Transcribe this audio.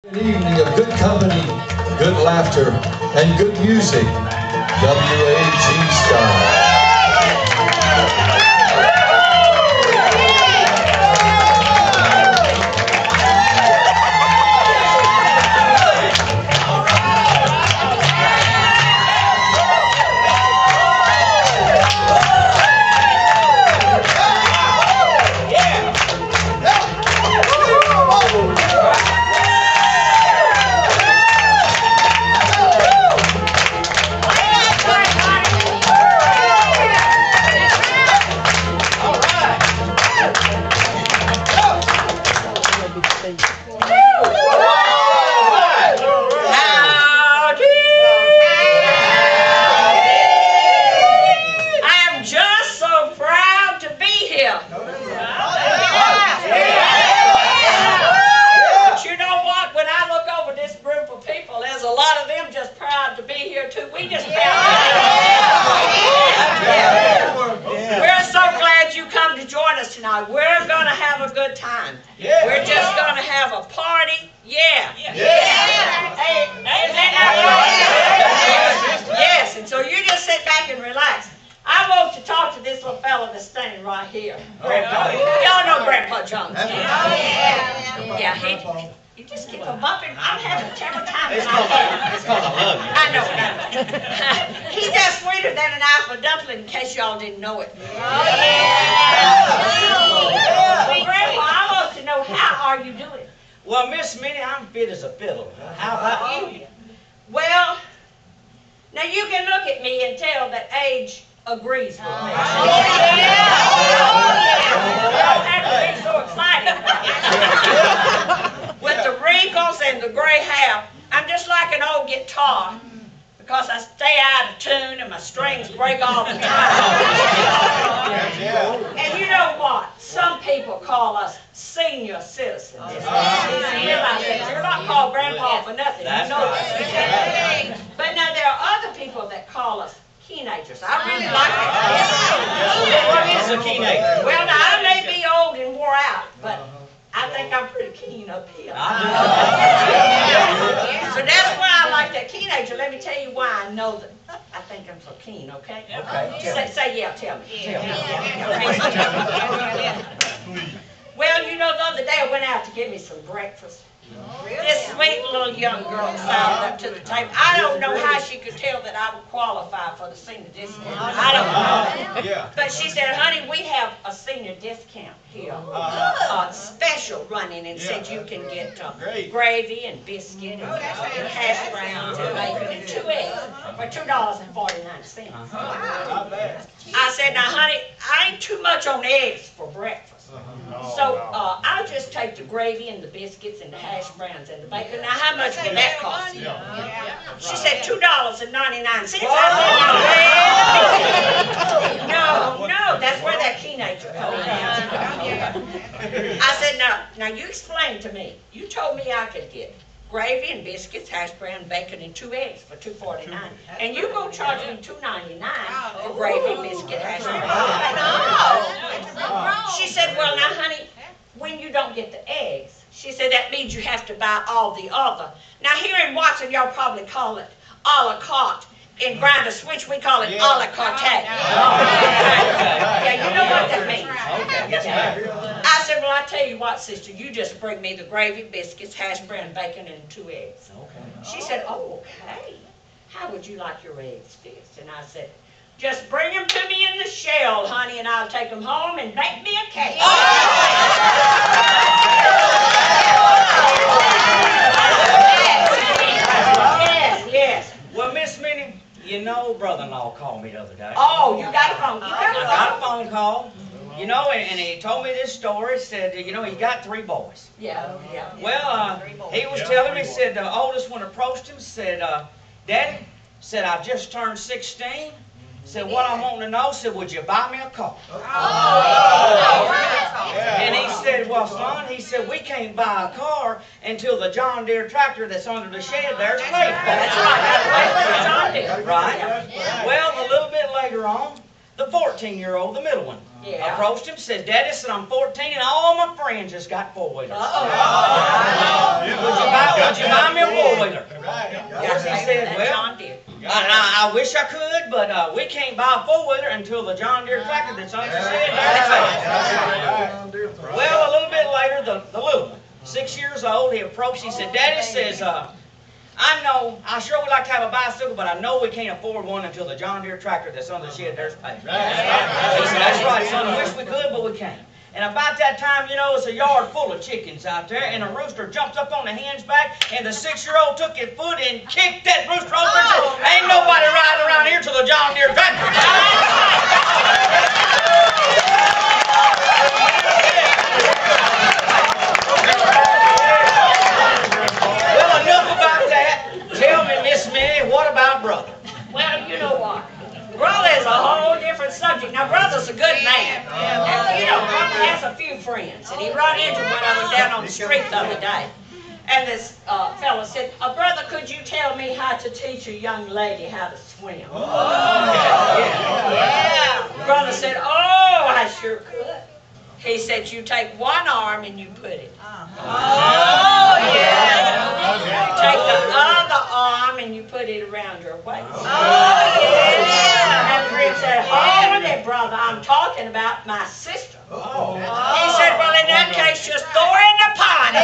An evening of good company, good laughter, and good music. WAG style. Tonight. We're going to have a good time. Yeah. We're just going to have a party. Yeah. Yeah. Yeah. Hey, yes, and so you just sit back and relax. I want to talk to this little fella that's standing right here. Grandpa. Y'all know Grandpa Jones. Yeah, he just keep a bumping. I'm having a terrible time. It's called I love you. I know. He's just sweeter than an alpha dumpling, in case y'all didn't know it. Well, Grandpa, I want to know, how are you doing? Well, Miss Minnie, I'm fit as a fiddle. How about you? Well, now you can look at me and tell that age agrees with me. You don't have to be so excited about it. With the wrinkles and the gray hair, I'm just like an old guitar because I stay out of tune and my strings break all the time. And you know what? Some people call us senior citizens. You're not called Grandpa for nothing. You know that. But now there are other people that call us teenagers. I really like that. What is a teenager? Well, now I may be old and wore out, but I think I'm pretty keen up here. So that's why I like that teenager. Let me tell you why I know that I think I'm so keen, okay? Okay. Say yeah, tell me. Well, you know, the other day I went out to get me some breakfast. This sweet little young girl sidled up to the table. I don't know how she could tell that I would qualify for the senior discount. I don't know. But she said, honey, we have a senior discount here. Special running, and said you can get gravy and biscuit and hash browns and bacon and 2 eggs for $2.49. I said, now honey, I ain't too much on eggs for breakfast. So I'll just take the gravy and the biscuits and the hash browns and the bacon. Now how much will that cost? She said $2.99. No, that's where that teenager comes in. I said, now you explain to me. You told me I could get gravy and biscuits, hash brown, bacon, and 2 eggs for $2.49, and you gonna charge me $2.99 for gravy, biscuit, hash brown. She said, well, now, honey, when you don't get the eggs, she said that means you have to buy all the other. Now, here in Watson, y'all probably call it a la carte. In Grinder Switch, we call it a la carte. Yeah, you know what that means. I said, well, I tell you what, sister, you just bring me the gravy, biscuits, hash brown, bacon, and 2 eggs. She said, oh, okay. How would you like your eggs fixed? And I said, just bring them to me in the shell, honey, and I'll take them home and bake me a cake. Yes. Well, Miss Minnie, you know, brother-in-law called me the other day. Oh, you got a phone call? I got a phone call. You know, and he told me this story. Said, you know, he got 3 boys. Yeah. Well, he was telling me, said the oldest one approached him, said, Daddy, said, I've just turned 16. Said, what I'm wanting to know, said, would you buy me a car? And he said, well, son, he said, we can't buy a car until the John Deere tractor that's under the shed there's paid for. That's right. Right? Well, a little bit later on, the 14-year-old, the middle one, approached him, said, Daddy, said, I'm 14 and all my friends just got 4-wheelers. Would you I wish I could, but we can't buy a four-wheeler until the John Deere tractor that's under the shed. Well, a little bit later, the little one, 6 years old, he approached. He said, "Daddy," says, "I know, I sure would like to have a bicycle, but I know we can't afford one until the John Deere tractor that's under the shed there's paid." He said, "That's right, son. I wish we could, but we can't." And about that time, you know, it's a yard full of chickens out there, and a rooster jumped up on the hen's back, and the 6-year-old took his foot and kicked that rooster over and said, "Ain't nobody riding around here till the John Deere tractor." Well, enough about that. Tell me, Miss Minnie, what about brother? Well, you know what? Brother is a whole different subject. Now, brother's a good man. And, you know, brother has a few friends. And he run into one of them down on the street the other day. And this fella said, "Brother, could you tell me how to teach a young lady how to swim?" Yeah. Brother said, "Oh, I sure could." He said, "You take one arm and you put it." Oh, yeah. Take the other arm and you put it around your waist. Oh, yeah. And the friend said, "Hold it, brother. I'm talking about my sister." He said, "Well, in that case, just throw her in the pond."